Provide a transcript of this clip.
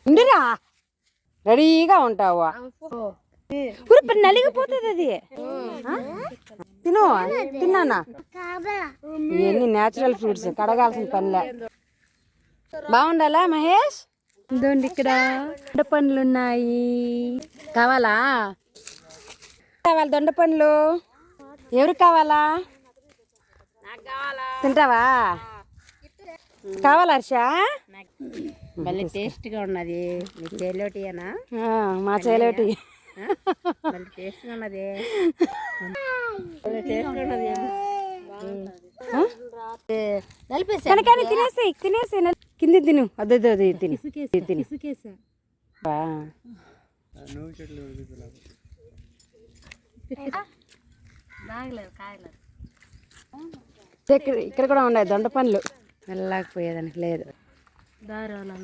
ఉండిరా రెడీగా ఉంటావా నలిగిపోతుంది అది తిన్నానా ఇవన్నీ న్యాచురల్ ఫ్రూట్స్ కడగాల్సిన పనిలే బాగుండాలా మహేష్ ఇదండి ఇక్కడ దొండ పండ్లు ఉన్నాయి కావాలా దొండ పండ్లు ఎవరికి కావాలా తింటావా కావాలా హర్ష మళ్ళీ టేస్ట్గా ఉన్నది మీ చేలోటియేనా మా చేలోటి మళ్ళీ టేస్ట్గా ఉన్నది టేస్ట్గా ఉన్నది కనకాని తినేసి కింది తిను అదే తిని తిని ఇక్కడ కూడా ఉన్నాయి దొండ పండ్లు వెళ్ళకపోయేదానికి లేదు దారాలు